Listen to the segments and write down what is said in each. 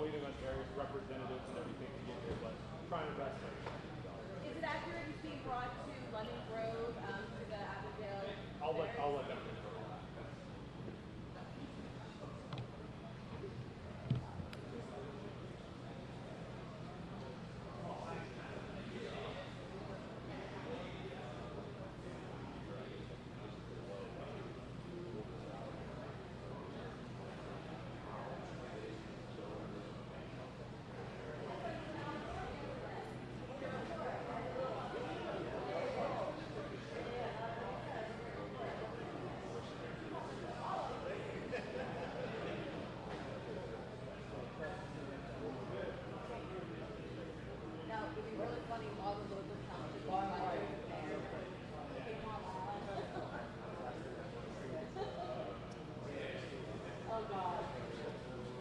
waiting on various representatives and everything to get here, but trying our best. Is it accurate it's being brought to Lemon Grove, to the Abigail? I'll let them know. Now, it would be really funny if all the local townships were there. Oh, God.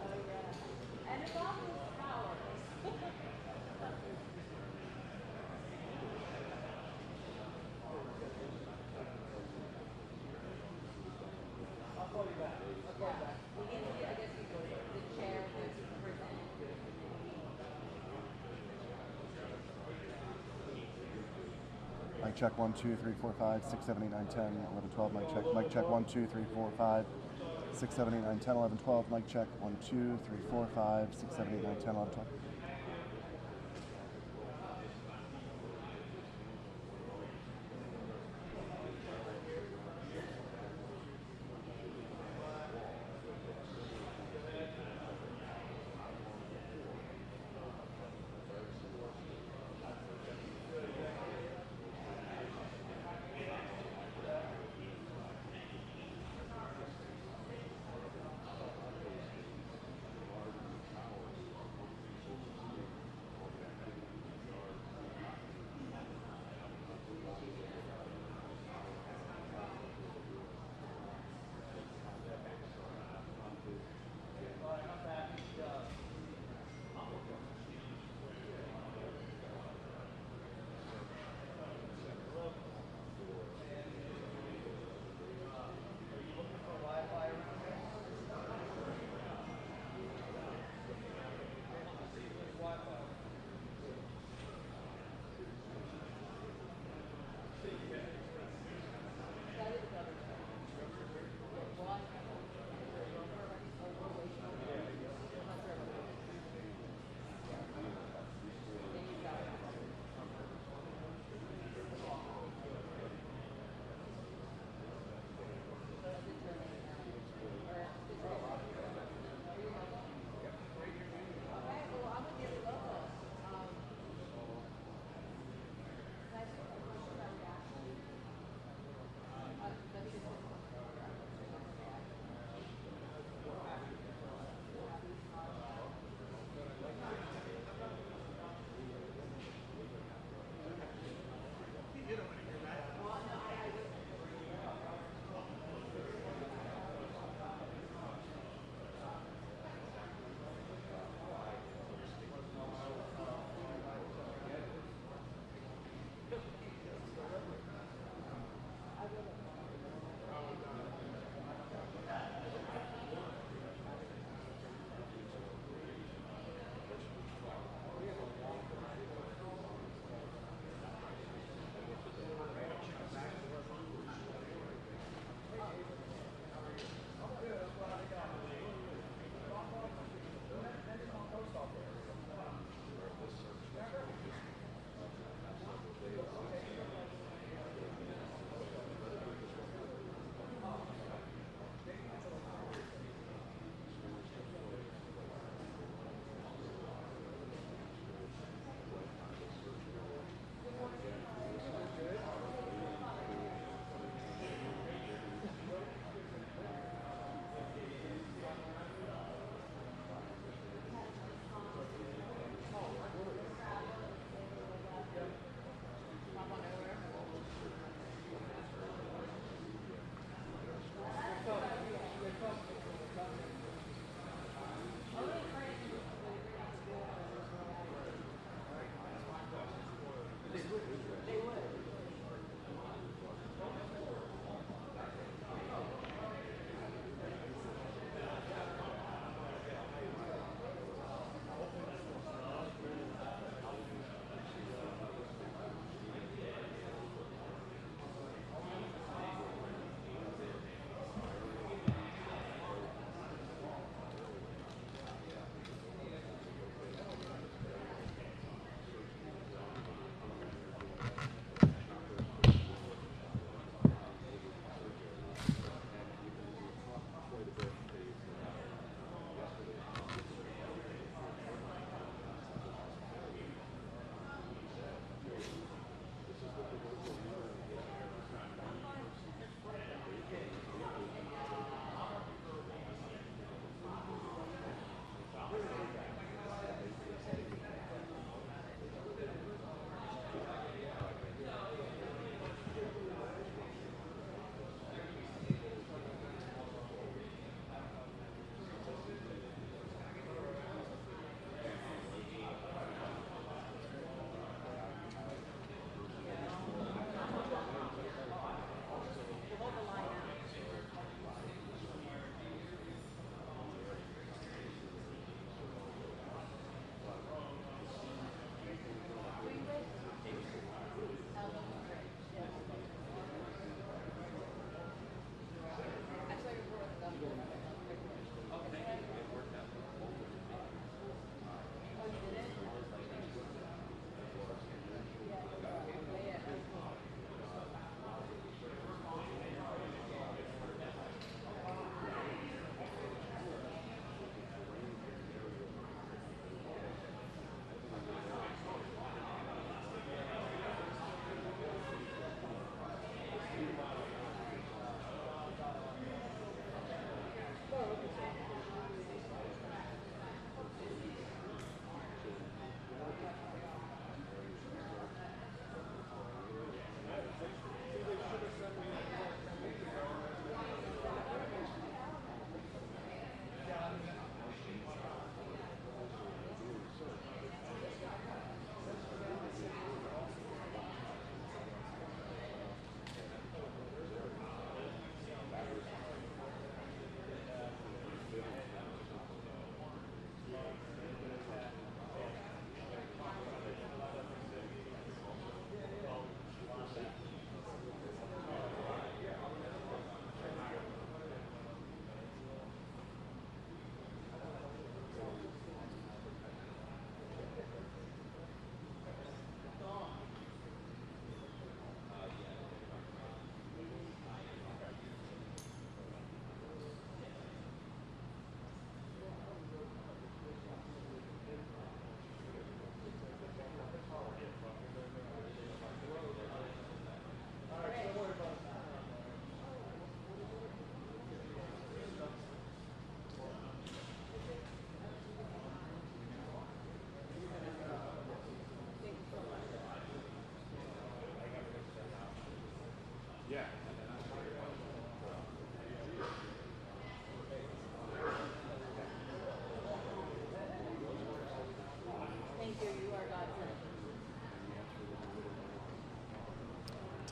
Oh, yeah. And it's on this tower. I'll call you back. I guess you go to the chair of the prison. Mic check 1 2 3 4 5 6 7 8 9 10 11 12. Mic check 1 2 3 4 5 6 7 8 9 10 11 12. Mic check 1 2 3 4 5 6 7 8 9 10 11 12.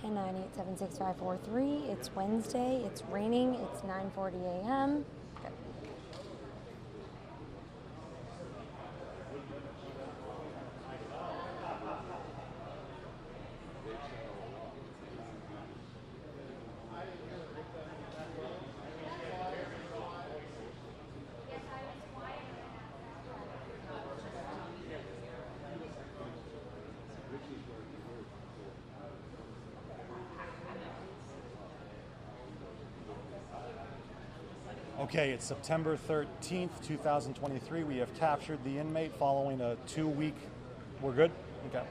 10-9-8-7-6-5-4-3. It's Wednesday. It's raining. It's 9:40 a.m. Good. Okay, it's September 13th, 2023. We have captured the inmate following a 2-week. We're good? Okay.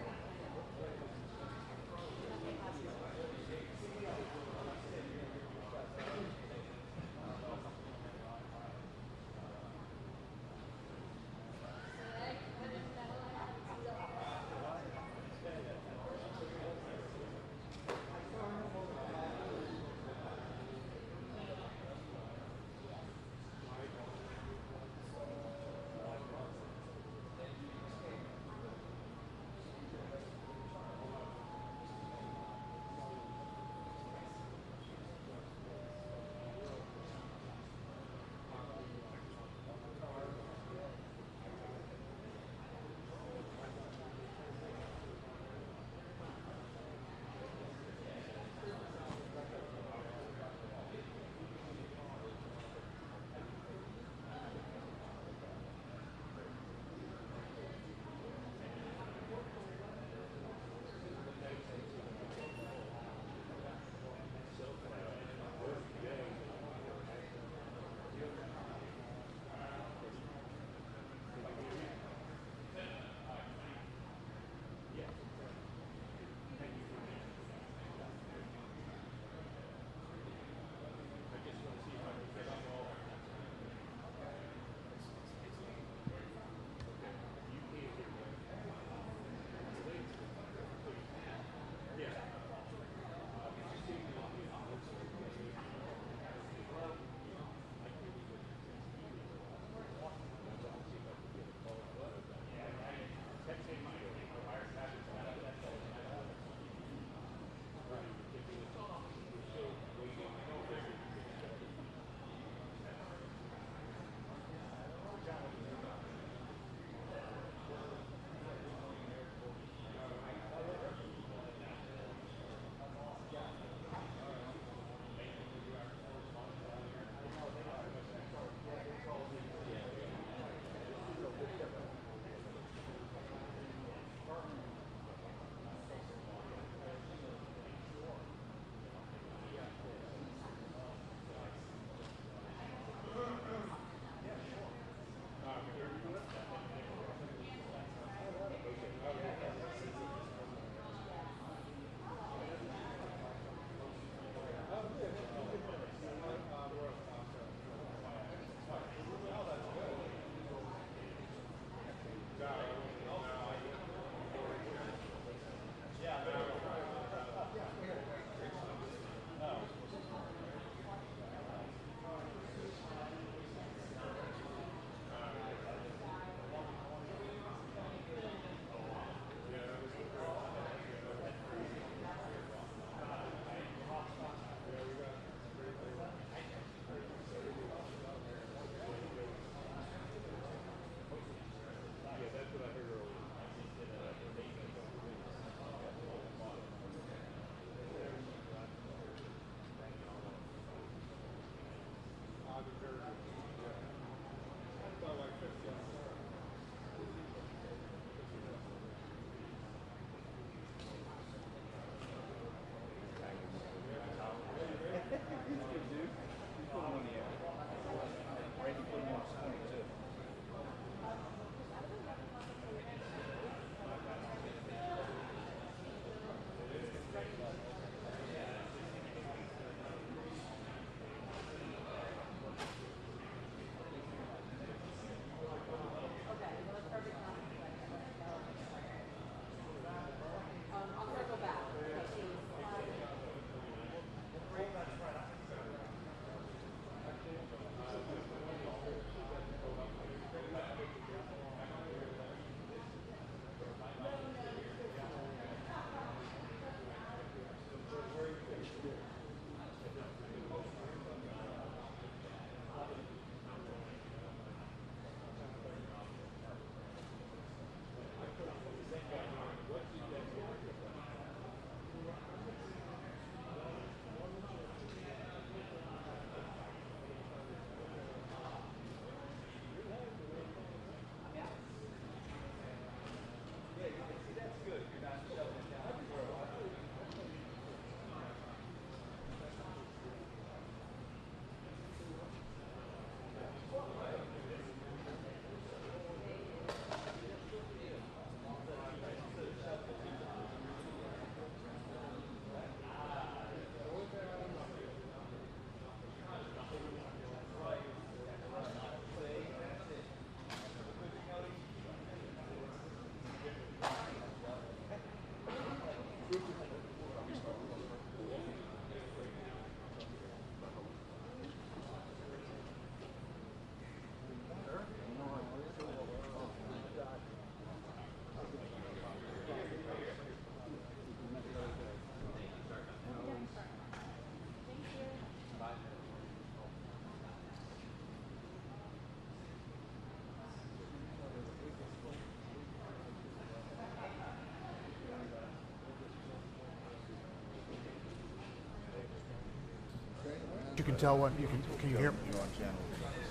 you can tell when you can you hear? You're on channel.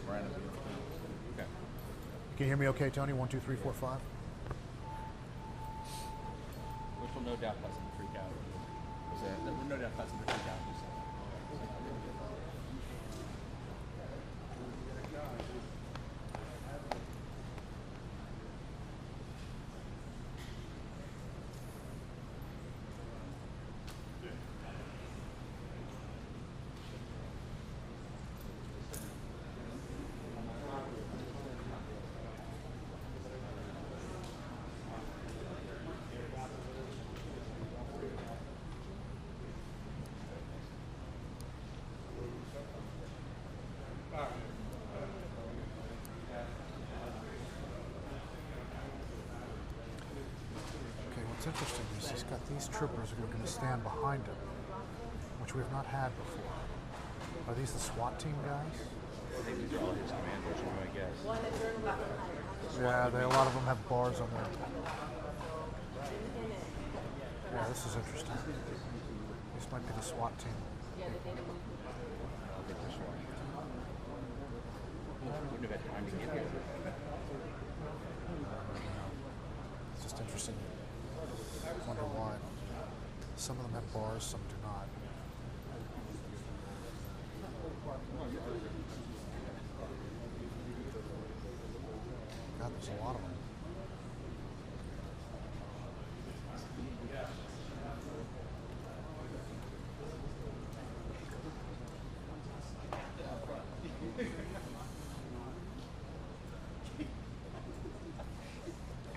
Brandon. Okay. Can you hear me okay, Tony? 1, 2, 3, 4, 5. Which will no doubt cause them to freak out. That will no doubt cause them to freak out. Okay, what's interesting is he's got these troopers who are going to stand behind him, which we've not had before. Are these the SWAT team guys? I think these are all his commanders, I guess. Yeah, a lot of them have bars on there. Yeah, this is interesting. This might be the SWAT team. I'll get this one. Wouldn't have had time to get here. It's just interesting. I wonder why. Some of them have bars, some do not. God, there's a lot of them.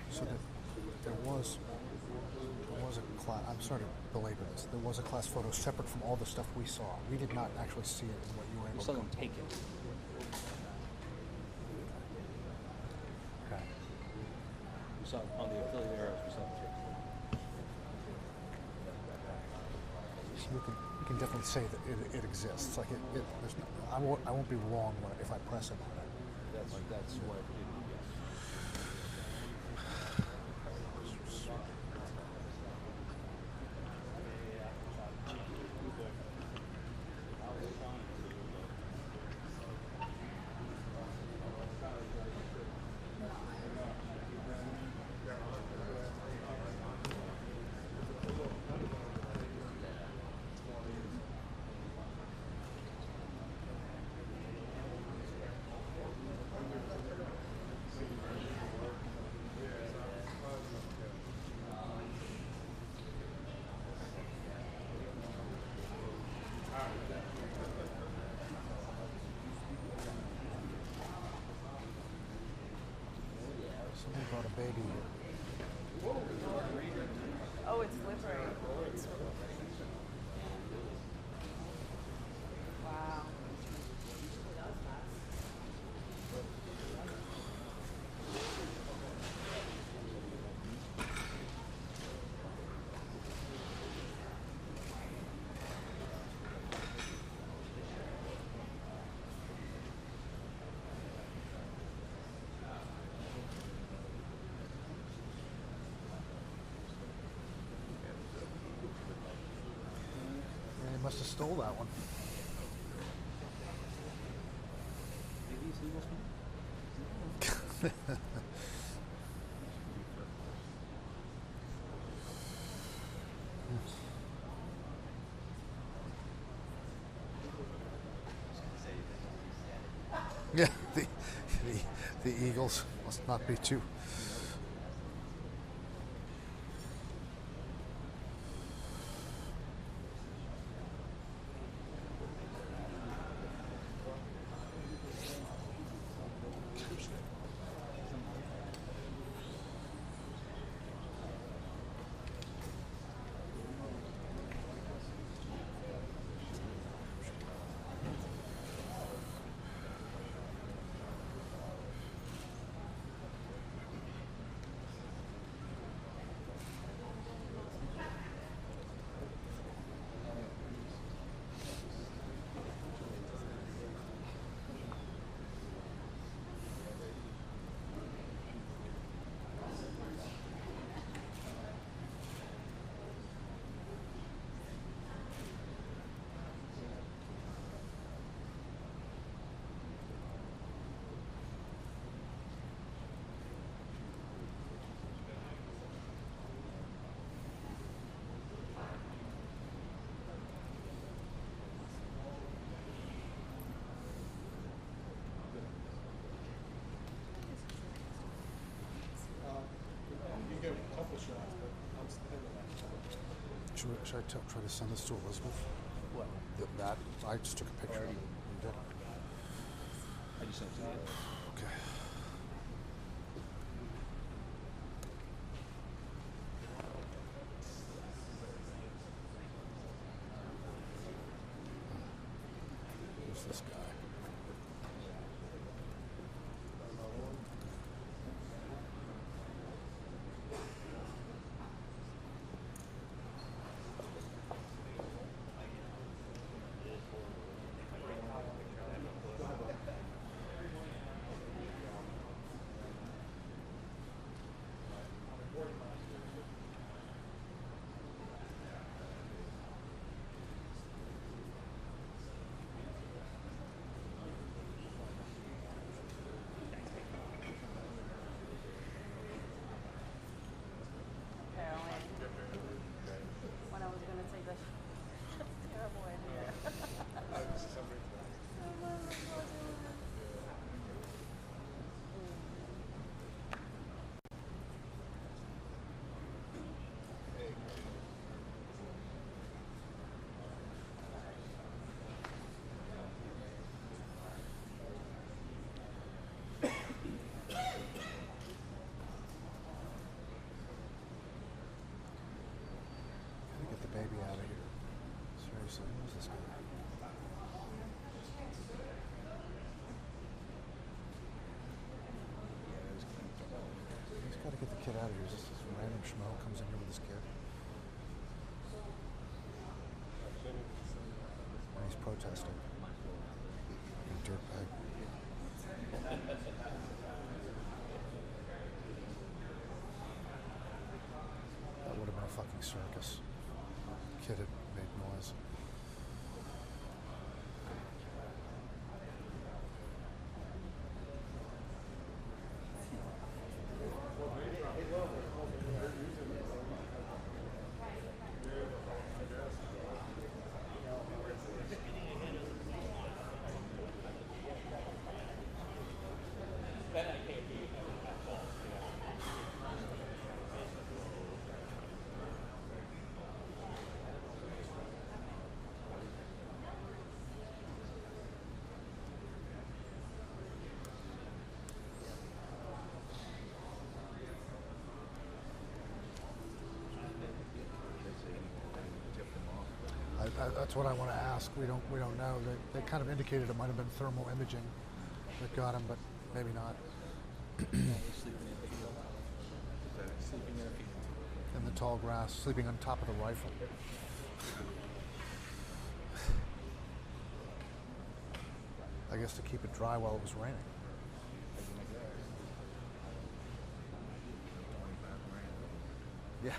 So there was a class. I'm sorry to belabor this. There was a class photo separate from all the stuff we saw. We did not actually see it in what you were able We to. saw them take it. Okay. We saw on the affiliate arrows, we saw them take it. So we can definitely say that it exists. Like there's no, I won't be wrong if I press it on it. That's what it is. Somebody brought a baby here. Oh, it's slippery. Wow. They must have stole that one. Yeah, the Eagles must not be too. Should I try to send this to Elizabeth? What? That I just took a picture of it. You did? I just sent it to you. Okay. Who's this guy? When I was going to take this. Terrible idea. Gotta get the baby out of here. Seriously, who's this guy? He's got to get the kid out of here. Just this random schmo comes in here with his kid. And he's protesting. You dirtbag. That would have been a fucking circus. Kid had made noise. That's what I want to ask. We don't know. They kind of indicated it might have been thermal imaging that got him, but maybe not. Sleeping in a field. Sleeping in a field. In the tall grass, sleeping on top of the rifle. I guess to keep it dry while it was raining. Yeah.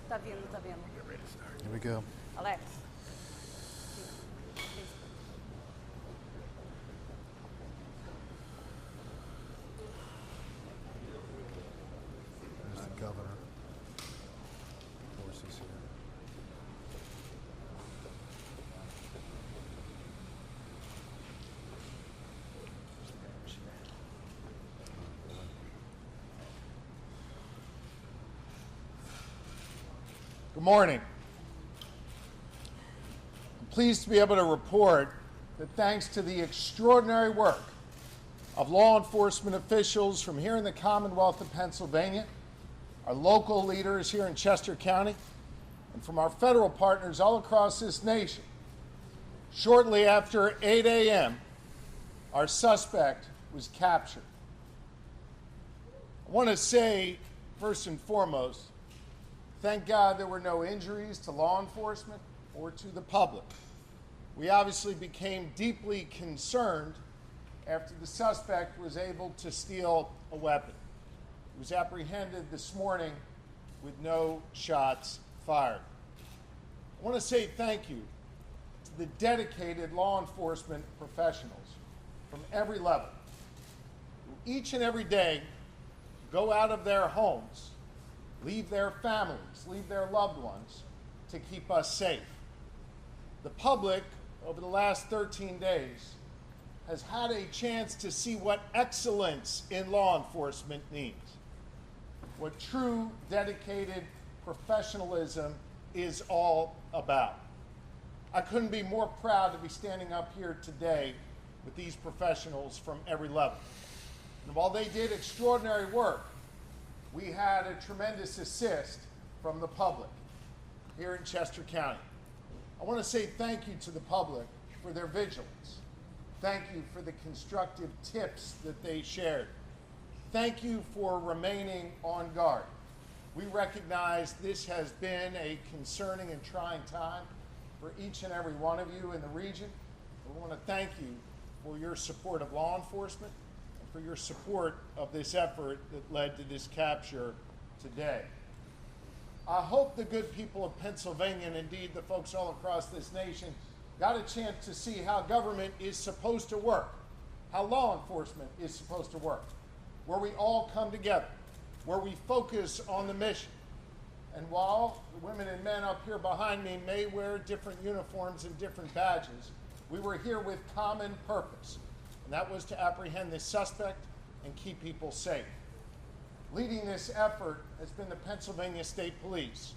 Tá vindo, tá vindo. Here we go. Alex. There's the governor. Of course he's here. Good morning. I'm pleased to be able to report that thanks to the extraordinary work of law enforcement officials from here in the Commonwealth of Pennsylvania, our local leaders here in Chester County, and from our federal partners all across this nation, shortly after 8 a.m., our suspect was captured. I want to say, first and foremost, thank God there were no injuries to law enforcement or to the public. We obviously became deeply concerned after the suspect was able to steal a weapon. He was apprehended this morning with no shots fired. I want to say thank you to the dedicated law enforcement professionals from every level who each and every day go out of their homes, leave their families, leave their loved ones to keep us safe. The public, over the last 13 days, has had a chance to see what excellence in law enforcement means, what true, dedicated professionalism is all about. I couldn't be more proud to be standing up here today with these professionals from every level. And while they did extraordinary work, we had a tremendous assist from the public here in Chester County. I want to say thank you to the public for their vigilance. Thank you for the constructive tips that they shared. Thank you for remaining on guard. We recognize this has been a concerning and trying time for each and every one of you in the region. We want to thank you for your support of law enforcement and for your support of this effort that led to this capture today. I hope the good people of Pennsylvania, and indeed the folks all across this nation, got a chance to see how government is supposed to work, how law enforcement is supposed to work, where we all come together, where we focus on the mission. And while the women and men up here behind me may wear different uniforms and different badges, we were here with common purpose, and that was to apprehend this suspect and keep people safe. Leading this effort has been the Pennsylvania State Police.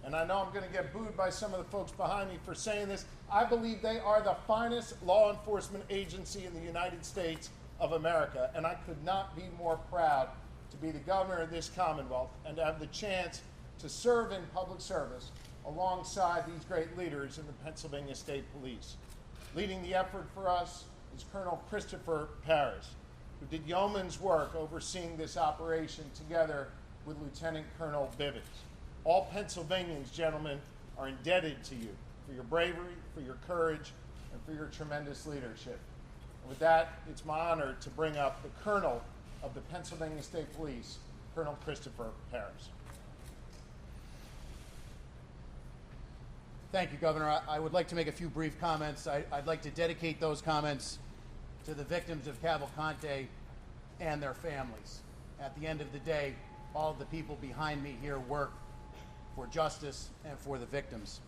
And I know I'm going to get booed by some of the folks behind me for saying this. I believe they are the finest law enforcement agency in the United States of America, and I could not be more proud to be the governor of this Commonwealth and to have the chance to serve in public service alongside these great leaders in the Pennsylvania State Police. Leading the effort for us is Colonel Christopher Paris, who did yeoman's work overseeing this operation together with Lieutenant Colonel Bivens. All Pennsylvanians, gentlemen, are indebted to you for your bravery, for your courage, and for your tremendous leadership. And with that, it's my honor to bring up the Colonel of the Pennsylvania State Police, Colonel Christopher Paris. Thank you, Governor. I would like to make a few brief comments. I'd like to dedicate those comments to the victims of Cavalcante and their families. At the end of the day, all of the people behind me here work for justice and for the victims.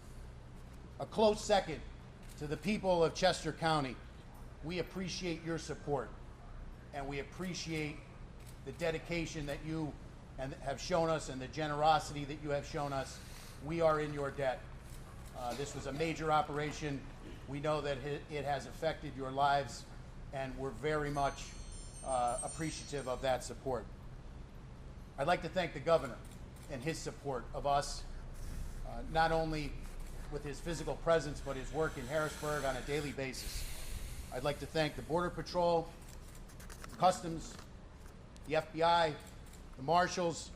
A close second to the people of Chester County. We appreciate your support, and we appreciate the dedication that you have shown us and the generosity that you have shown us. We are in your debt. This was a major operation. We know that it has affected your lives, and we're very much appreciative of that support. I'd like to thank the governor and his support of us, not only with his physical presence, but his work in Harrisburg on a daily basis. I'd like to thank the Border Patrol, Customs, the FBI, the Marshals,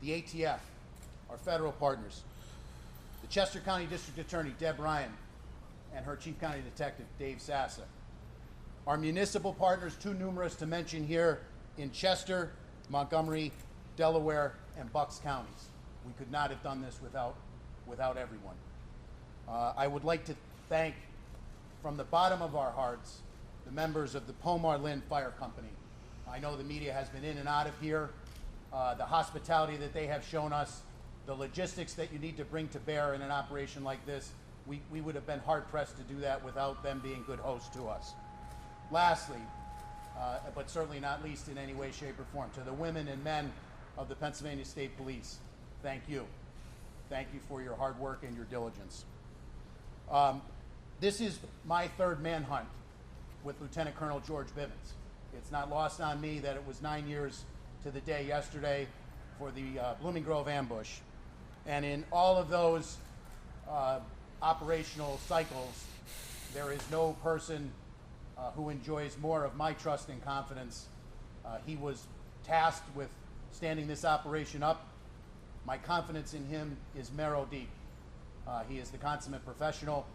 the ATF, our federal partners, the Chester County District Attorney, Deb Ryan, and her Chief County Detective, Dave Sassa. Our municipal partners, too numerous to mention here, in Chester, Montgomery, Delaware, and Bucks counties. We could not have done this without everyone. I would like to thank, from the bottom of our hearts, the members of the Pomar Lynn Fire Company. I know the media has been in and out of here. The hospitality that they have shown us, the logistics that you need to bring to bear in an operation like this, we would have been hard-pressed to do that without them being good hosts to us. Lastly, but certainly not least in any way, shape, or form, to the women and men of the Pennsylvania State Police, thank you. Thank you for your hard work and your diligence. This is my third manhunt with Lieutenant Colonel George Bivens. It's not lost on me that it was 9 years to the day yesterday for the Blooming Grove ambush. And in all of those operational cycles, there is no person who enjoys more of my trust and confidence. He was tasked with standing this operation up. My confidence in him is marrow deep. He is the consummate professional,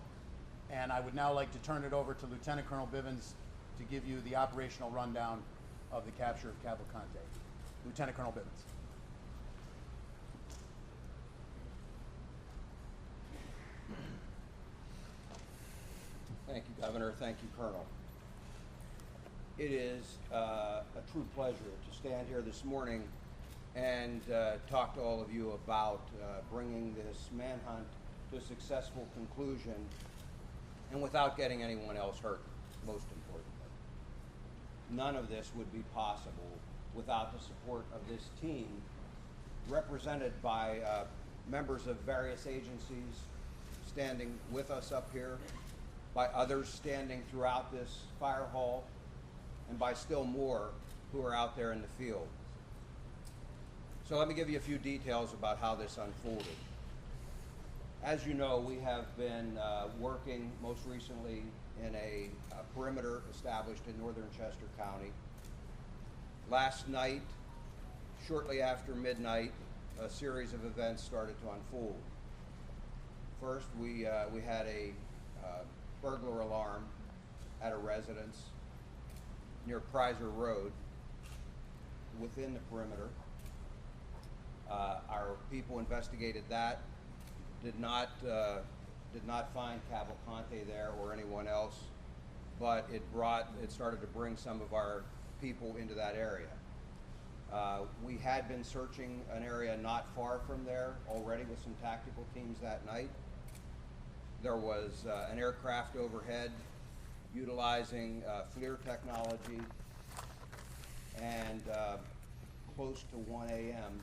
and I would now like to turn it over to Lieutenant Colonel Bivens to give you the operational rundown of the capture of Cavalcante. Lieutenant Colonel Bivens. Thank you, Governor. Thank you, Colonel. It is a true pleasure to stand here this morning and talk to all of you about bringing this manhunt to a successful conclusion and without getting anyone else hurt, most importantly. none of this would be possible without the support of this team, represented by members of various agencies standing with us up here, by others standing throughout this fire hall, and by still more who are out there in the field. So let me give you a few details about how this unfolded. As you know, we have been working most recently in a perimeter established in northern Chester County. Last night, shortly after midnight, a series of events started to unfold. First, we had a burglar alarm at a residence near Prizer Road within the perimeter. Our people investigated that, did not find Cavalcante there or anyone else, but it started to bring some of our people into that area. We had been searching an area not far from there already with some tactical teams that night. There was an aircraft overhead utilizing FLIR technology, and close to 1 a.m.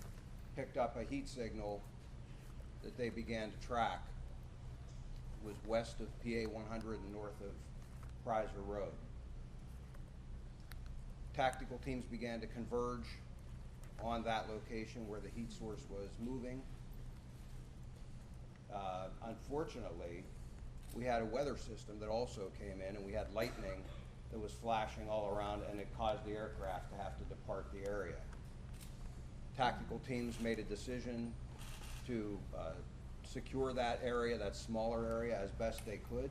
picked up a heat signal that they began to track. It was west of PA 100 and north of Prizer Road. Tactical teams began to converge on that location where the heat source was moving. Unfortunately, we had a weather system that also came in, and we had lightning that was flashing all around, and it caused the aircraft to have to depart the area. Tactical teams made a decision to secure that area, that smaller area, as best they could,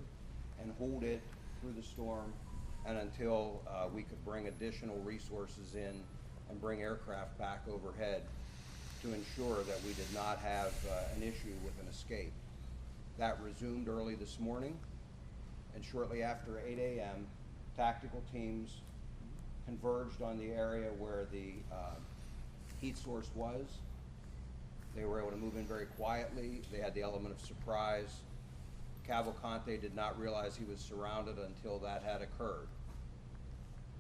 and hold it through the storm and until we could bring additional resources in and bring aircraft back overhead to ensure that we did not have an issue with an escape. That resumed early this morning, and shortly after 8 a.m., tactical teams converged on the area where the heat source was. They were able to move in very quietly. They had the element of surprise. Cavalcante did not realize he was surrounded until that had occurred.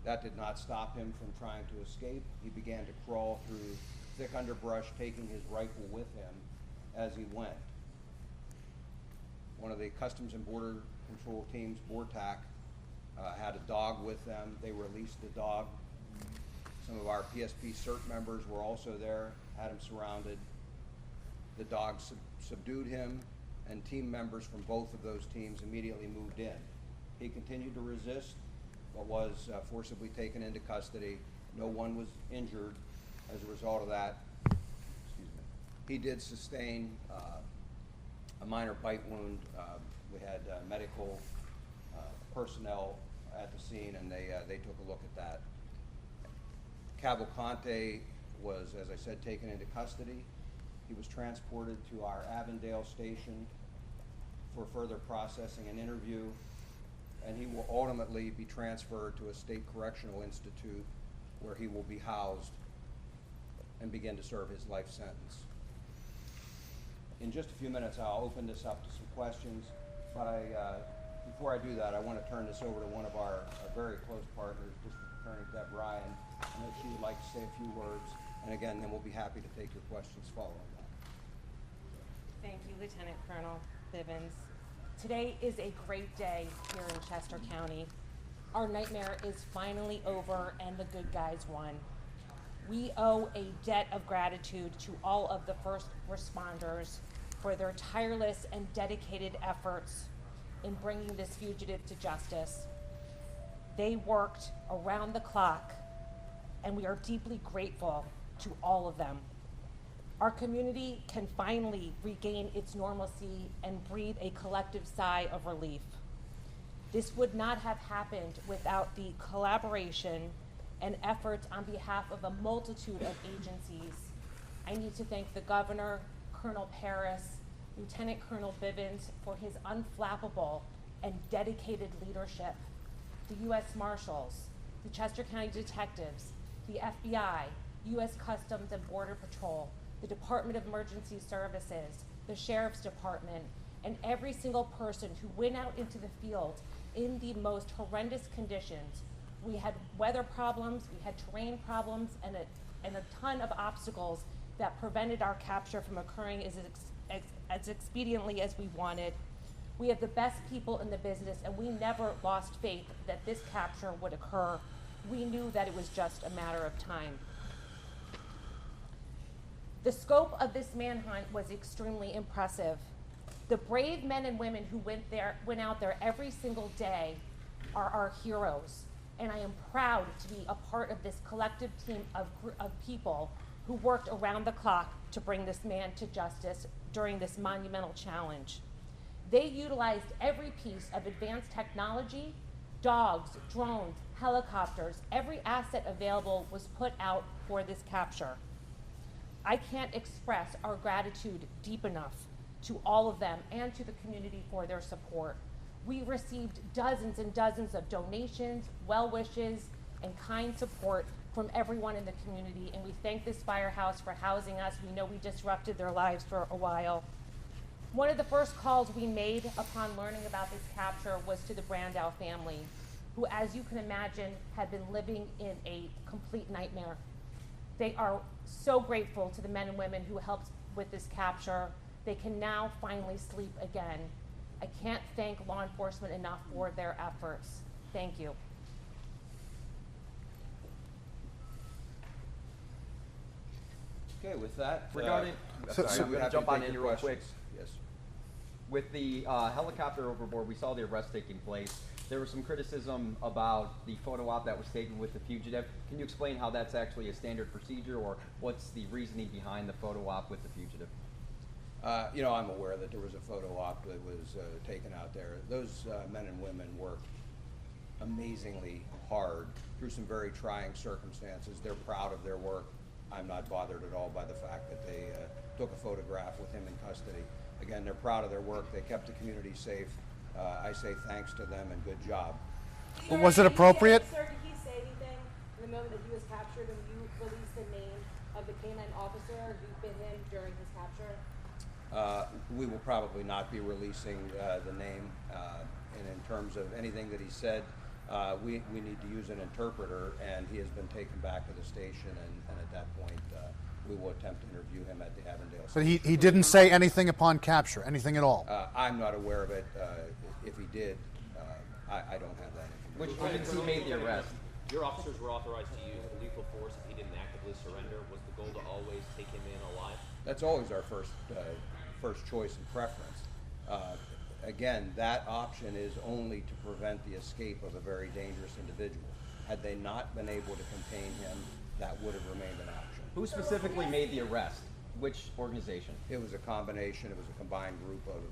That did not stop him from trying to escape. He began to crawl through thick underbrush, taking his rifle with him as he went. One of the Customs and Border Control teams, BORTAC, had a dog with them. They released the dog. Some of our PSP CERT members were also there, had him surrounded. The dog subdued him, and team members from both of those teams immediately moved in. He continued to resist, but was forcibly taken into custody. No one was injured as a result of that. Excuse me. He did sustain a minor bite wound. We had medical personnel at the scene, and they took a look at that. Cavalcante was, as I said, taken into custody. He was transported to our Avondale station for further processing and interview, and he will ultimately be transferred to a state correctional institute where he will be housed and begin to serve his life sentence. In just a few minutes, I'll open this up to some questions, but before I do that, I want to turn this over to one of our very close partners, District Attorney Deb Ryan. I know she would like to say a few words, and again, then we'll be happy to take your questions following that. Thank you, Lieutenant Colonel Bivens. Today is a great day here in Chester County. Our nightmare is finally over and the good guys won. We owe a debt of gratitude to all of the first responders for their tireless and dedicated efforts in bringing this fugitive to justice. They worked around the clock, and we are deeply grateful to all of them. Our community can finally regain its normalcy and breathe a collective sigh of relief. This would not have happened without the collaboration and efforts on behalf of a multitude of agencies. I need to thank the Governor, Colonel Paris, Lieutenant Colonel Bivens for his unflappable and dedicated leadership, the U.S. Marshals, the Chester County Detectives, the FBI, U.S. Customs and Border Patrol, the Department of Emergency Services, the Sheriff's Department, and every single person who went out into the field in the most horrendous conditions, We had weather problems, we had terrain problems, and a ton of obstacles that prevented our capture from occurring as expediently as we wanted. We have the best people in the business, and we never lost faith that this capture would occur. We knew that it was just a matter of time. The scope of this manhunt was extremely impressive. The brave men and women who went out there every single day are our heroes, and I am proud to be a part of this collective team of people who worked around the clock to bring this man to justice during this monumental challenge. They utilized every piece of advanced technology, dogs, drones, helicopters, every asset available was put out for this capture. I can't express our gratitude deep enough to all of them and to the community for their support. We received dozens and dozens of donations, well wishes, and kind support from everyone in the community, and we thank this firehouse for housing us. We know we disrupted their lives for a while. One of the first calls we made upon learning about this capture was to the Brandow family, who, as you can imagine, had been living in a complete nightmare. They are so grateful to the men and women who helped with this capture. They can now finally sleep again. I can't thank law enforcement enough for their efforts. Thank you. Okay, with that, Regarding, I'm going to jump on in real questions. quick. Yes. With the helicopter overboard, we saw the arrest taking place. There was some criticism about the photo op that was taken with the fugitive. Can you explain how that's actually a standard procedure, or what's the reasoning behind the photo op with the fugitive? You know, I'm aware that there was a photo op that was taken out there. Those men and women worked amazingly hard through some very trying circumstances. They're proud of their work. I'm not bothered at all by the fact that they took a photograph with him in custody. Again, they're proud of their work. They kept the community safe. I say thanks to them and good job. But was it appropriate? Sir, did he say anything in the moment that he was captured and you released the name of the canine officer who bit him during his capture? We will probably not be releasing the name. And in terms of anything that he said, we need to use an interpreter, and he has been taken back to the station, and at that point, we will attempt to interview him at the Avondale But station. he didn't say anything upon capture, anything at all. I'm not aware of it. If he did, I don't have that information. Which agency made the arrest? Your officers were authorized to use lethal force if he didn't actively surrender. Was the goal to always take him in alive? That's always our first choice and preference. Again, that option is only to prevent the escape of a very dangerous individual. Had they not been able to contain him, that would have remained an option. Who specifically made the arrest? Which organization? It was a combination. It was a combined group of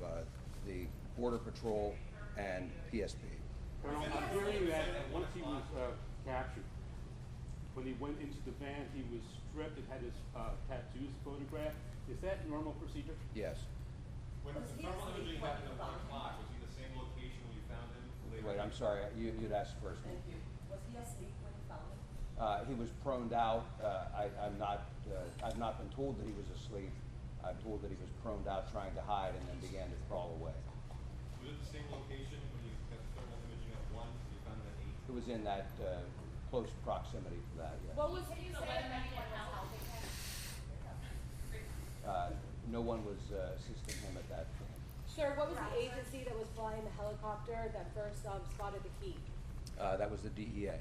the Border Patrol and PSP. Colonel, I'm hearing that once he was captured, when he went into the van, he was stripped and had his tattoos photographed. Is that normal procedure? Yes. When the thermal imaging happened at 1 o'clock, was he in the same location when you found him? Wait, I'm sorry. You'd ask first. Thank you. Was he asleep when you found him? He was proned out. I've not been told that he was asleep. I'm told that he was proned out trying to hide and then began to crawl away. Was it the same location when you got the thermal imaging at 1 and you found him at 8? It was in that close proximity to that, yes. What was he saying that anyone was helping him? No one was assisting him at that point. Sir, what was the agency that was flying the helicopter that first spotted the key? That was the DEA,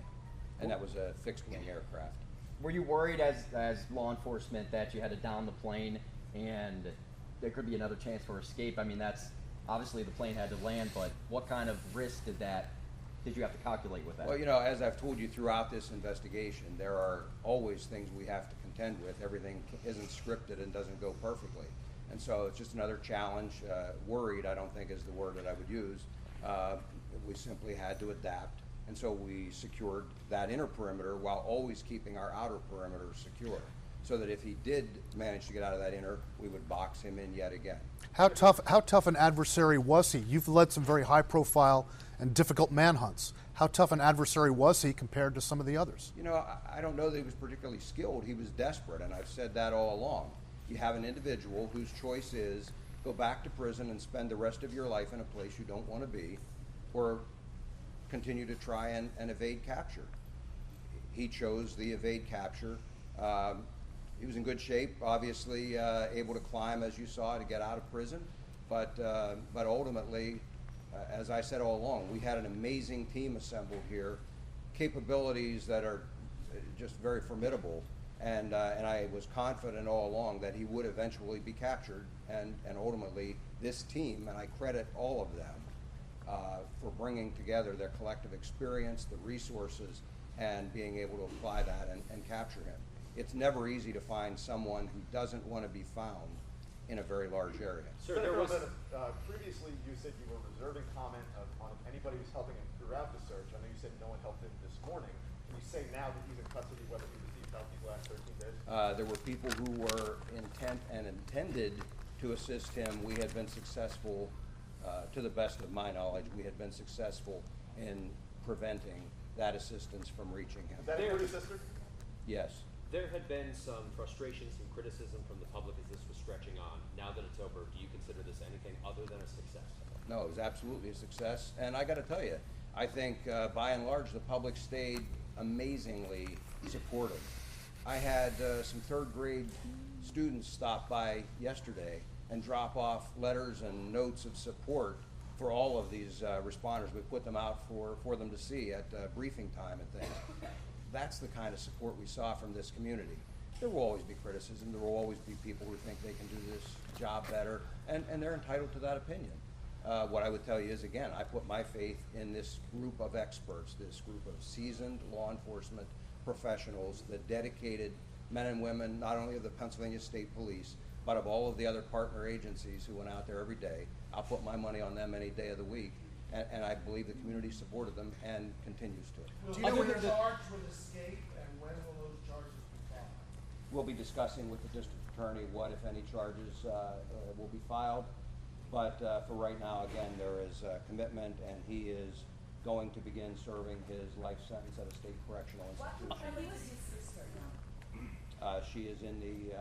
and that was a fixed-wing aircraft. Were you worried as law enforcement that you had to down the plane and there could be another chance for escape? I mean, that's obviously the plane had to land, but what kind of risk did you have to calculate with that? Well, you know, as I've told you throughout this investigation, there are always things we have to contend with. Everything isn't scripted and doesn't go perfectly. And so it's just another challenge. Worried, I don't think is the word that I would use. We simply had to adapt. And so we secured that inner perimeter while always keeping our outer perimeter secure, so that if he did manage to get out of that inner, we would box him in yet again. How tough an adversary was he? You've led some very high-profile and difficult manhunts. How tough an adversary was he compared to some of the others? You know, I don't know that he was particularly skilled. He was desperate, and I've said that all along. You have an individual whose choice is go back to prison and spend the rest of your life in a place you don't want to be, or continue to try and evade capture. he chose the evade capture. He was in good shape, obviously able to climb, as you saw, to get out of prison. But ultimately, as I said all along, we had an amazing team assembled here, capabilities that are just very formidable. And I was confident all along that he would eventually be captured. And ultimately, this team, and I credit all of them for bringing together their collective experience, the resources, and being able to apply that and capture him. It's never easy to find someone who doesn't want to be found in a very large area. Sir, previously you said you were reserving comment on anybody who's helping him throughout the search. I know you said no one helped him this morning. Can you say now that he's in custody whether he received help these last 13 days? There were people who were intent and intended to assist him. We had been successful, to the best of my knowledge, we had been successful in preventing that assistance from reaching him. Is that your sister? Yes. There had been some frustration, some criticism from the public as this was stretching on. Now that it's over, do you consider this anything other than a success? No, it was absolutely a success. And I got to tell you, I think by and large the public stayed amazingly supportive. I had some third grade students stop by yesterday and drop off letters and notes of support for all of these responders. We put them out for them to see at briefing time and things. That's the kind of support we saw from this community. There will always be criticism. There will always be people who think they can do this job better, and they're entitled to that opinion. What I would tell you is, again, I put my faith in this group of experts, this group of seasoned law enforcement professionals, the dedicated men and women, not only of the Pennsylvania State Police, but of all of the other partner agencies who went out there every day. I'll put my money on them any day of the week. And I believe the community supported them and continues to. Do you know when they're charged with escape, and when will those charges be filed? We'll be discussing with the district attorney what, if any, charges will be filed. But for right now, again, there is a commitment, and he is going to begin serving his life sentence at a state correctional institution. She is in the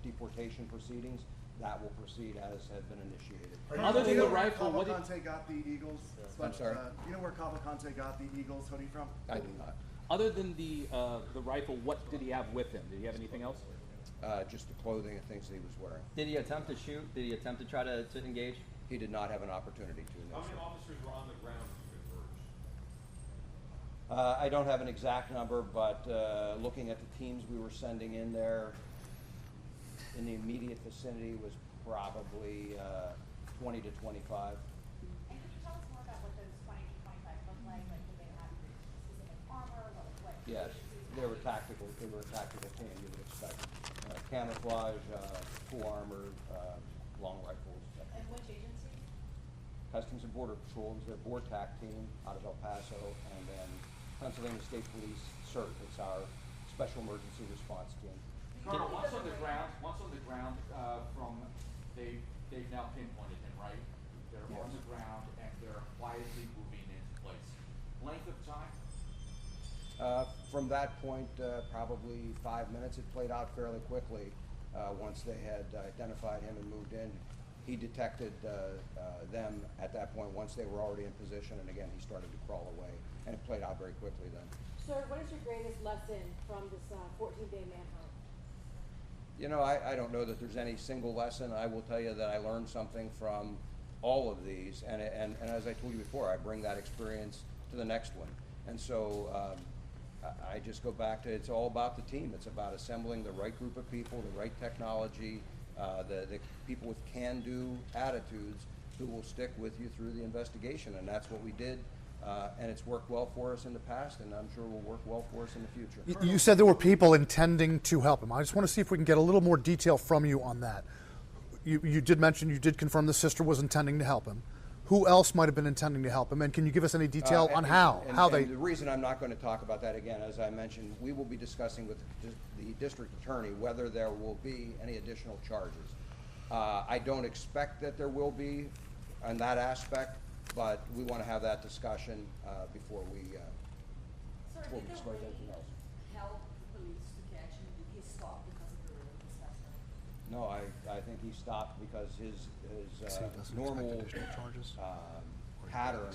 deportation proceedings. That will proceed as had been initiated. Other than the rifle, what did Cavalcante got the Eagles? I'm sorry? Do you know where Cavalcante got the Eagles hoodie from? I do not. Other than the rifle, what did he have with him? Did he have anything else? Just the clothing and things that he was wearing. Did he attempt to shoot? Did he attempt to try to engage? He did not have an opportunity to. How many officers were on the ground to converge? I don't have an exact number, but looking at the teams we were sending in there, in the immediate vicinity was probably 20 to 25. And could you tell us more about what those 20 to 25 look like? Like, did they have specific armor? What Yes, they were tactical. They were a tactical team, you would expect. Camouflage, full armor, long rifles. And which agency? Customs and Border Patrol is their BORTAC team out of El Paso, and then Pennsylvania State Police CERT. It's our Special Emergency Response Team. Colonel, once on the ground, they've now pinpointed him, right? They're on the ground and they're quietly moving into place. Length of time? From that point, probably 5 minutes. It played out fairly quickly once they had identified him and moved in. He detected them at that point once they were already in position, and again, he started to crawl away, and it played out very quickly then. Sir, what is your greatest lesson from this 14-day manhunt? You know, I don't know that there's any single lesson. I will tell you that I learned something from all of these, and as I told you before, I bring that experience to the next one. And so I just go back to, it's all about the team. It's about assembling the right group of people, the right technology, the people with can-do attitudes who will stick with you through the investigation, and that's what we did. And it's worked well for us in the past, and I'm sure will work well for us in the future. You said there were people intending to help him. I just want to see if we can get a little more detail from you on that. You did mention, you did confirm the sister was intending to help him. Who else might have been intending to help him? And can you give us any detail on how they... The reason I'm not going to talk about that again, as I mentioned, we will be discussing with the district attorney whether there will be any additional charges. I don't expect that there will be on that aspect, but we want to have that discussion before we disclose anything else. Help the police to catch him? Did he stop because of the discussion? No, I think he stopped because his normal pattern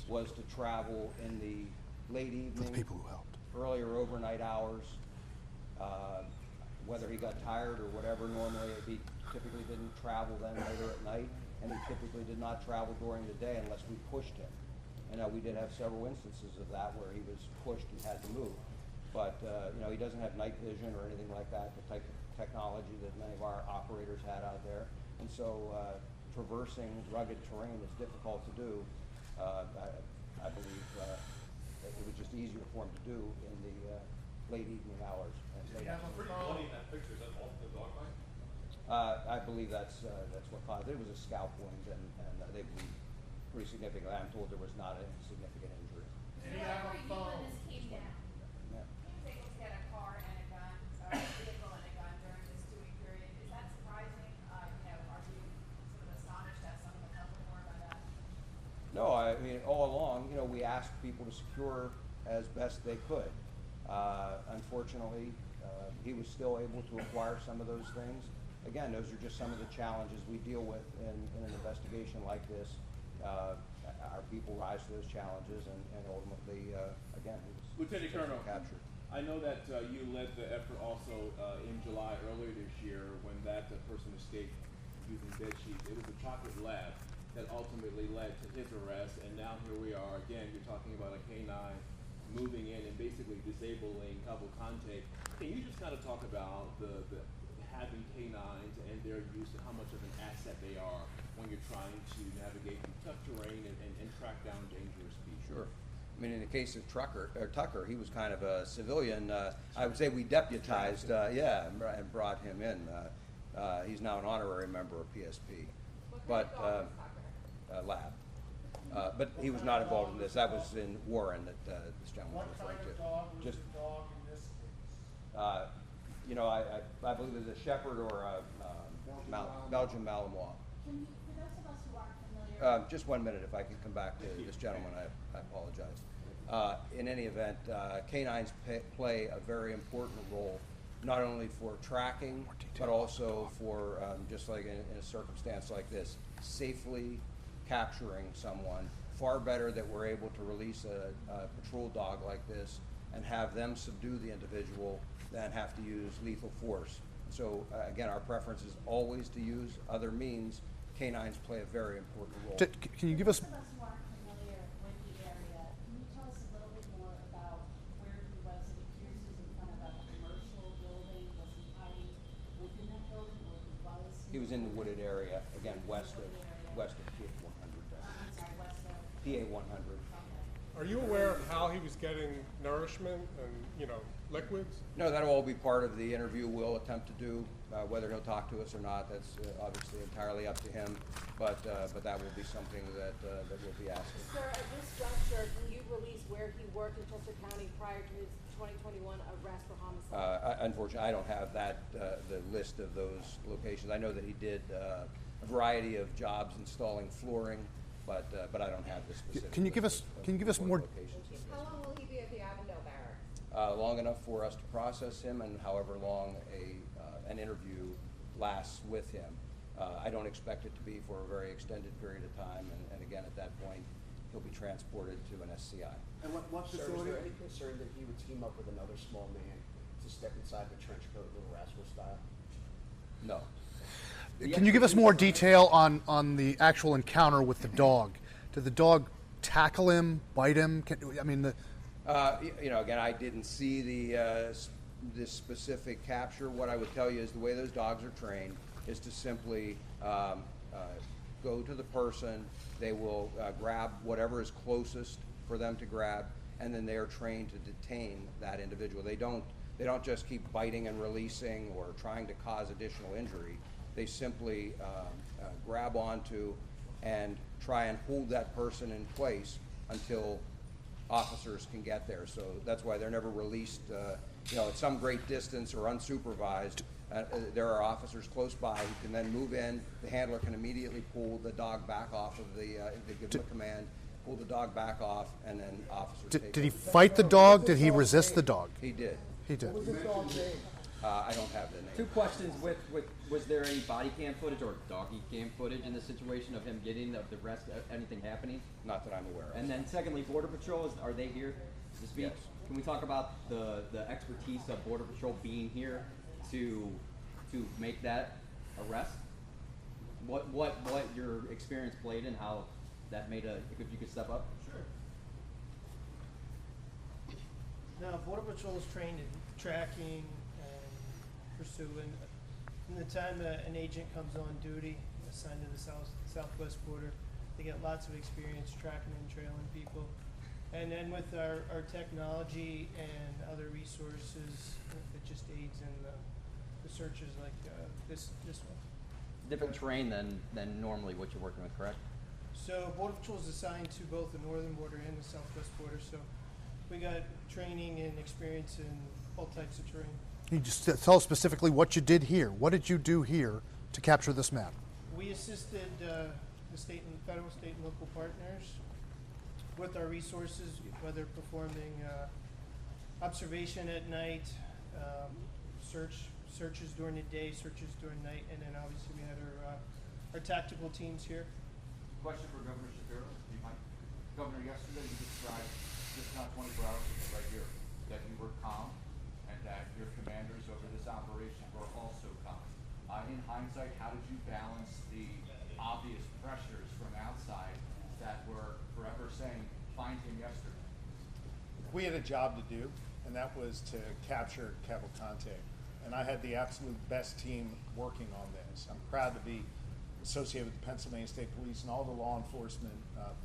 was to travel in the late evening, early or overnight hours. Whether he got tired or whatever, normally he typically didn't travel then later at night, and he typically did not travel during the day unless we pushed him. And we did have several instances of that where he was pushed and had to move. But he doesn't have night vision or anything like that, the type of technology that many of our operators had out there. And so traversing rugged terrain is difficult to do. I believe it was just easier for him to do in the late evening hours. I believe that's what caused it. It was a scalp wound, and they believe pretty significantly. I'm told there was not a significant injury. Did he have a phone? When this came down, he was able to get a car and a gun, or a vehicle and a gun during this 2-week period. Is that surprising? Are you sort of astonished that some of the public weren't on that? No, I mean, all along, we asked people to secure as best they could. Unfortunately, he was still able to acquire some of those things. Again, those are just some of the challenges we deal with in an investigation like this. Our people rise to those challenges, and ultimately, again, he was Lieutenant Colonel, captured. I know that you led the effort also in July earlier this year when that person escaped using bed sheets. It was a chocolate lab that ultimately led to his arrest, and now here we are again. You're talking about a canine moving in and basically disabling Cavalcante. Can you just kind of talk about the having canines and their use and how much of an asset they are when you're trying to navigate through tough terrain and track down dangerous people? Sure. I mean, in the case of Tucker, he was kind of a civilian. I would say we deputized, and brought him in. He's now an honorary member of PSP. But lab. But he was not involved in this. That was in Warren that this gentleman was referring to. What kind of dog was the dog in this case? I believe it was a Shepherd or a Belgian Malinois. For those of us who aren't familiar, Just 1 minute, if I can come back to this gentleman, I apologize. In any event, canines play a very important role, not only for tracking, but also for, just like in a circumstance like this, safely capturing someone. Far better that we're able to release a patrol dog like this and have them subdue the individual than have to use lethal force. So again, our preference is always to use other means. Canines play a very important role. Can you give us? those of us who aren't familiar with the area, can you tell us a little bit more about where he was? It appears he was in front of a commercial building. Was he hiding within that building, or was He was in the wooded area, again, west of PA 100. PA 100. Are you aware of how he was getting nourishment and, liquids? No, that'll all be part of the interview we'll attempt to do. Whether he'll talk to us or not, that's obviously entirely up to him. But that will be something that we'll be asking. Sir, at this juncture, can you release where he worked in Chester County prior to his 2021 arrest for homicide? Unfortunately, I don't have that the list of those locations. I know that he did a variety of jobs installing flooring, but I don't have the specific. Can you give us more? Locations. How long will he be at the Avondale Barracks? Long enough for us to process him, and however long an interview lasts with him. I don't expect it to be for a very extended period of time, and again, at that point, he'll be transported to an SCI. And what facility? Sir, is there any concern that he would team up with another small man to step inside the trench coat, Little Rascal style? No. Can you give us more detail on the actual encounter with the dog? Did the dog tackle him, bite him? Again, I didn't see this specific capture. What I would tell you is the way those dogs are trained is to simply go to the person. They will grab whatever is closest for them to grab, and then they are trained to detain that individual. They don't just keep biting and releasing or trying to cause additional injury. They simply grab onto and try and hold that person in place until officers can get there. So that's why they're never released at some great distance or unsupervised. There are officers close by who can then move in. The handler can immediately pull the dog back off of they give them a command, pull the dog back off, and then officers take Did he fight the dog? Did he resist the dog? He did. He did. What was this dog's name? I don't have the name. Two questions. Was there any body cam footage or doggy cam footage in the situation of him getting the rest? Anything happening? Not that I'm aware of. And then secondly, Border Patrol, are they here to speak? Yes. Can we talk about the expertise of Border Patrol being here to make that arrest? What your experience played and how that made if you could step up? Sure. Now, Border Patrol is trained in tracking and pursuing. From the time an agent comes on duty, assigned to the southwest border, they get lots of experience tracking and trailing people. And then with our technology and other resources, it just aids in the searches like this one. Different terrain than normally what you're working with, correct? So Border Patrol is assigned to both the northern border and the southwest border. So we got training and experience in all types of terrain. Can you just tell us specifically what you did here? What did you do here to capture this map? We assisted the federal, state, and local partners with our resources, whether performing observation at night, searches during the day, searches during night, and then obviously we had our tactical teams here. Question for Governor Shapiro. Governor, yesterday you described just not 24 hours ago, right here, that you were calm and that your commanders over this operation were also calm. In hindsight, how did you balance the obvious pressures from outside that were forever saying, find him yesterday? We had a job to do, and that was to capture Cavalcante. And I had the absolute best team working on this. I'm proud to be associated with the Pennsylvania State Police and all the law enforcement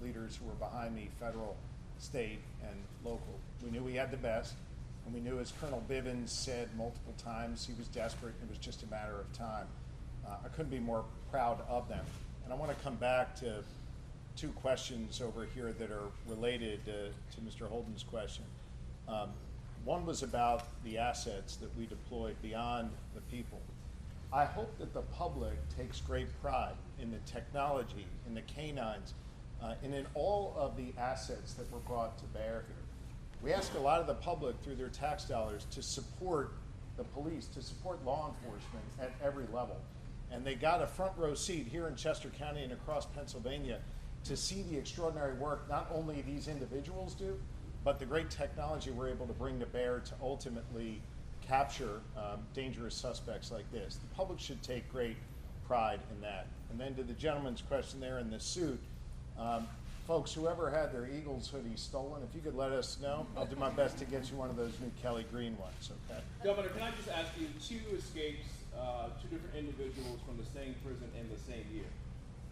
leaders who were behind me, federal, state, and local. We knew we had the best, and we knew, as Colonel Bivens said multiple times, he was desperate. It was just a matter of time. I couldn't be more proud of them. And I want to come back to two questions over here that are related to Mr. Holden's question. One was about the assets that we deployed beyond the people. I hope that the public takes great pride in the technology, in the canines, and in all of the assets that were brought to bear here. We ask a lot of the public through their tax dollars to support the police, to support law enforcement at every level. And they got a front row seat here in Chester County and across Pennsylvania to see the extraordinary work not only these individuals do, but the great technology we're able to bring to bear to ultimately capture dangerous suspects like this. The public should take great pride in that. And then to the gentleman's question there in the suit, folks, whoever had their Eagles hoodies stolen, if you could let us know, I'll do my best to get you one of those new Kelly Green ones, okay? Governor, can I just ask you, two escapes, two different individuals from the same prison in the same year.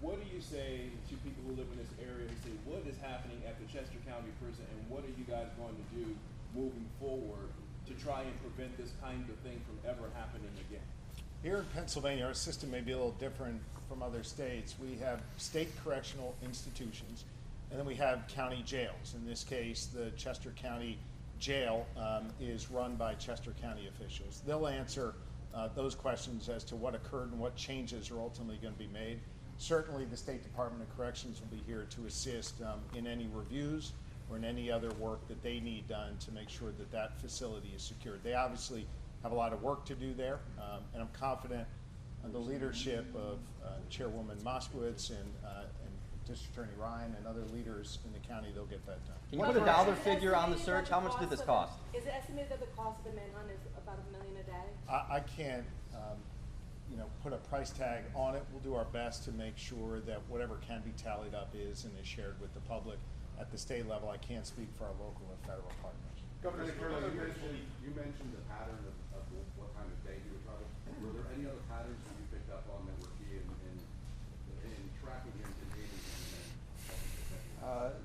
What do you say to people who live in this area who say, what is happening at the Chester County Prison, and what are you guys going to do moving forward to try and prevent this kind of thing from ever happening again? Here in Pennsylvania, our system may be a little different from other states. We have state correctional institutions, and then we have county jails. In this case, the Chester County Jail is run by Chester County officials. They'll answer those questions as to what occurred and what changes are ultimately going to be made. Certainly, the State Department of Corrections will be here to assist in any reviews or in any other work that they need done to make sure that that facility is secured. They obviously have a lot of work to do there, and I'm confident in the leadership of Chairwoman Moskowitz and District Attorney Ryan and other leaders in the county. They'll get that done. Can you put a dollar figure on the search? How much did this cost? Is it estimated that the cost of the manhunt is about $1 million a day? I can't put a price tag on it. We'll do our best to make sure that whatever can be tallied up is and is shared with the public. At the state level, I can't speak for our local or federal partners. Governor, you mentioned the pattern of what time of day you were traveling. Were there any other patterns that you picked up on that were key in tracking him, detaining him?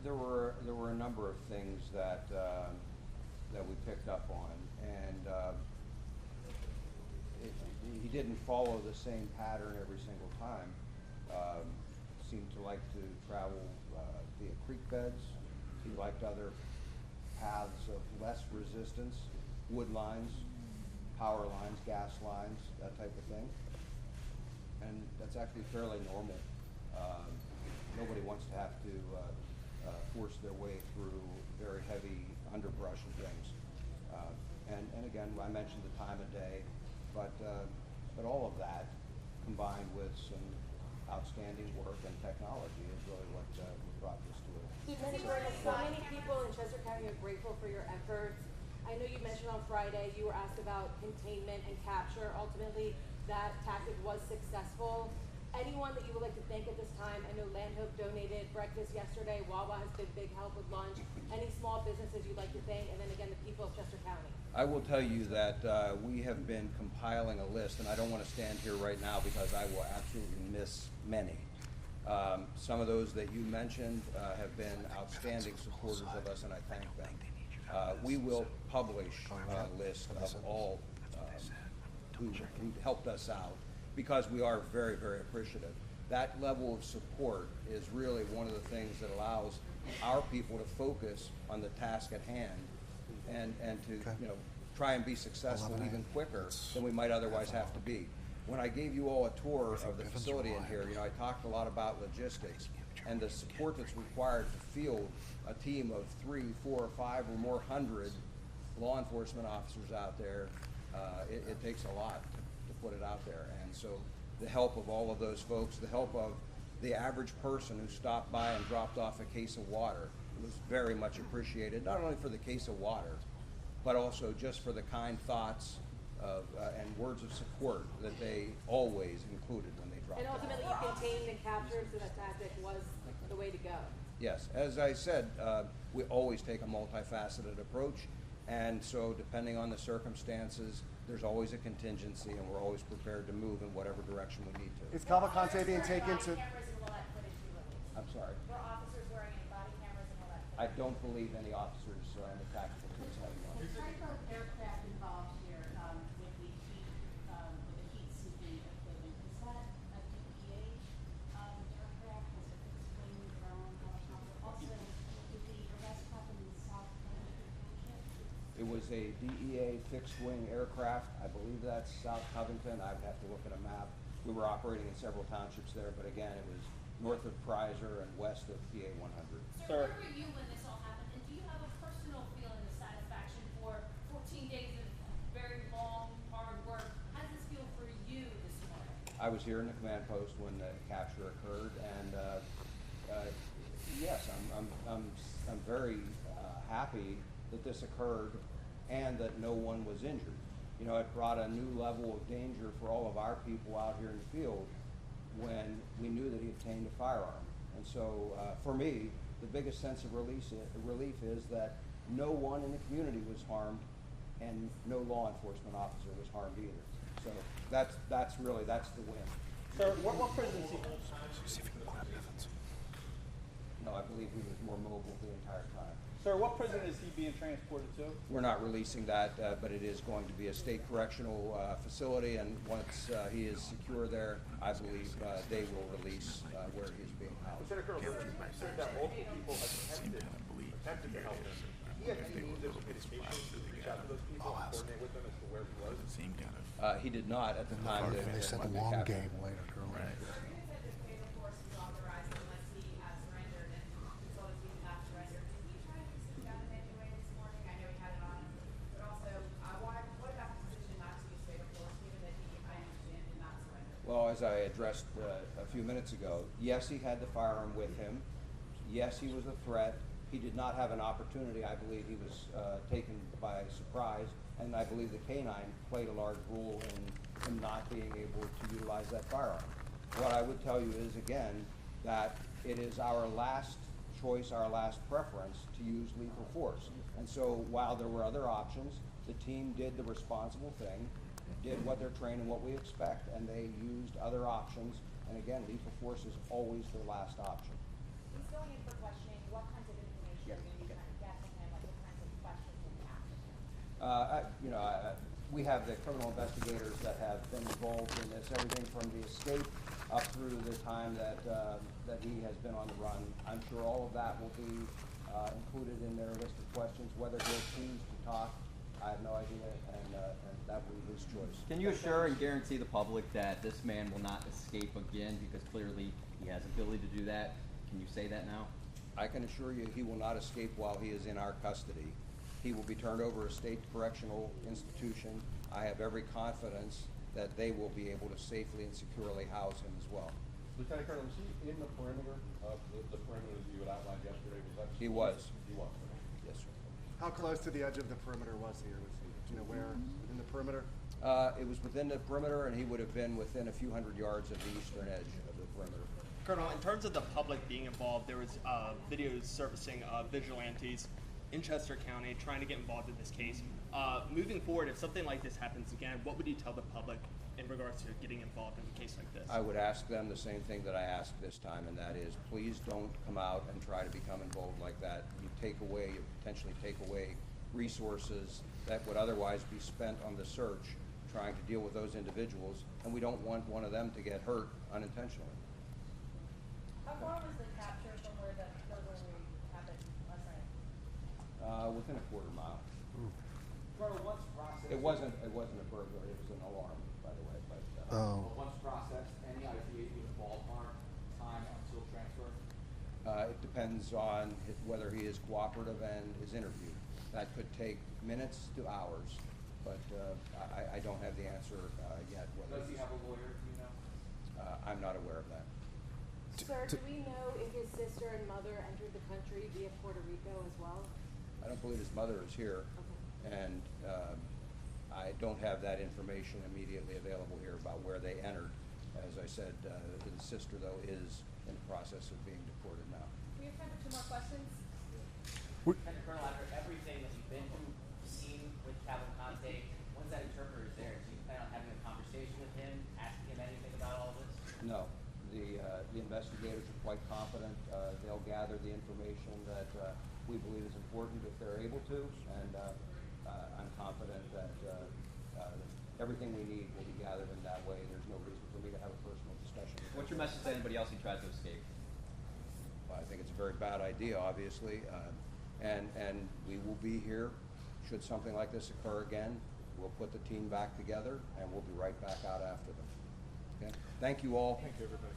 There were a number of things that we picked up on, and he didn't follow the same pattern every single time. Seemed to like to travel via creek beds. He liked other paths of less resistance, wood lines, power lines, gas lines, that type of thing. And that's actually fairly normal. Nobody wants to have to force their way through very heavy underbrush and things. And again, I mentioned the time of day, but all of that combined with some outstanding work and technology is really what brought this to it. So many people in Chester County are grateful for your efforts. I know you mentioned on Friday you were asked about containment and capture. Ultimately, that tactic was successful. Anyone that you would like to thank at this time? I know Land Hope donated breakfast yesterday. Wawa has been big help with lunch. Any small businesses you'd like to thank? And then again, the people of Chester County. I will tell you that we have been compiling a list, and I don't want to stand here right now because I will absolutely miss many. Some of those that you mentioned have been outstanding supporters of us, and I thank them. We will publish a list of all who helped us out, because we are very, very appreciative. That level of support is really one of the things that allows our people to focus on the task at hand and to try and be successful even quicker than we might otherwise have to be. When I gave you all a tour of the facility in here, I talked a lot about logistics and the support that's required to field a team of 3, 4, 5 or more hundred law enforcement officers out there. It takes a lot to put it out there. And so the help of all of those folks, the help of the average person who stopped by and dropped off a case of water was very much appreciated, not only for the case of water, but also just for the kind thoughts of, and words of support that they always included when they dropped And off. ultimately, you contained and captured, so that tactic was the way to go. Yes, as I said, we always take a multifaceted approach, and so depending on the circumstances, there's always a contingency, and we're always prepared to move in whatever direction we need to. Is Cavalcante being taken to? I'm sorry. Were officers wearing any body cameras and all that? I don't believe any officers in the tactical force have one. The type of aircraft involved here with the heat seeking equipment, is that a DEA aircraft? Was it fixed wing drone helicopter? Also, did the arrest happen in South Covington? It was a DEA fixed-wing aircraft. I believe that's South Covington. I'd have to look at a map. We were operating in several townships there, but again, it was north of Preiser and west of PA 100. Sir, where were you when this all happened? And do you have a personal feeling of satisfaction for 14 days of very long, hard work? How does this feel for you this morning? I was here in the command post when the capture occurred, and yes, I'm very happy that this occurred and that no one was injured. It brought a new level of danger for all of our people out here in the field when we knew that he obtained a firearm. And so for me, the biggest sense of relief is that no one in the community was harmed and no law enforcement officer was harmed either. So that's the win. Sir, what prison is he? No, I believe he was more mobile the entire time. Sir, what prison is he being transported to? We're not releasing that, but it is going to be a state correctional facility, and once he is secure there, I believe they will release where he is being housed. Lieutenant Colonel, sir, that multiple people attempted to help him. He had any means of communication to reach out to those people and coordinate with them as to where he was? He did not at the time that They said the long game later. Right. Well, as I addressed a few minutes ago, yes, he had the firearm with him. Yes, he was a threat. He did not have an opportunity. I believe he was taken by surprise, and I believe the canine played a large role in him not being able to utilize that firearm. What I would tell you is, again, that it is our last choice, our last preference to use lethal force. And so while there were other options, the team did the responsible thing, did what they're trained and what we expect, and they used other options. And again, lethal force is always their last option. He's going in for questioning. What kinds of information are you trying to get from him? Like what kinds of questions will you ask him? We have the criminal investigators that have been involved in this, everything from the escape up through the time that he has been on the run. I'm sure all of that will be included in their list of questions. Whether he'll choose to talk, I have no idea, and that will be his choice. Can you assure and guarantee the public that this man will not escape again, because clearly he has ability to do that? Can you say that now? I can assure you he will not escape while he is in our custody. He will be turned over to a state correctional institution. I have every confidence that they will be able to safely and securely house him as well. Lieutenant Colonel, was he in the perimeter of the perimeter that you had outlined yesterday? He was. He was. Yes, sir. How close to the edge of the perimeter was he? Do you know where within the perimeter? It was within the perimeter, and he would have been within a few hundred yards of the eastern edge of the perimeter. Colonel, in terms of the public being involved, there was videos surfacing of vigilantes in Chester County trying to get involved in this case. Moving forward, if something like this happens again, what would you tell the public in regards to getting involved in a case like this? I would ask them the same thing that I asked this time, and that is, please don't come out and try to become involved like that. You potentially take away resources that would otherwise be spent on the search, trying to deal with those individuals, and we don't want one of them to get hurt unintentionally. How far was the capture from where the burglary happened last night? Within a quarter mile. Colonel, once processed. It wasn't a burglary, it was an alarm, by the way, but. Once processed, any idea the ballpark time until transfer? It depends on whether he is cooperative and is interviewed. That could take minutes to hours, but I don't have the answer yet. Does he have a lawyer, do you know? I'm not aware of that. Sir, do we know if his sister and mother entered the country via Puerto Rico as well? I don't believe his mother is here, and I don't have that information immediately available here about where they entered. As I said, his sister, though, is in the process of being deported now. We have time for 2 more questions. Lieutenant Colonel, after everything that you've been through, seen with Cavalcante, once that interpreter is there, do you plan on having a conversation with him, asking him anything about all this? No. The investigators are quite confident. They'll gather the information that we believe is important if they're able to, and I'm confident that everything we need will be gathered in that way. There's no reason for me to have a personal discussion. What's your message to anybody else who tries to escape? Well, I think it's a very bad idea, obviously, and we will be here should something like this occur again. We'll put the team back together, and we'll be right back out after them. Okay? Thank you all. Thank you, everybody.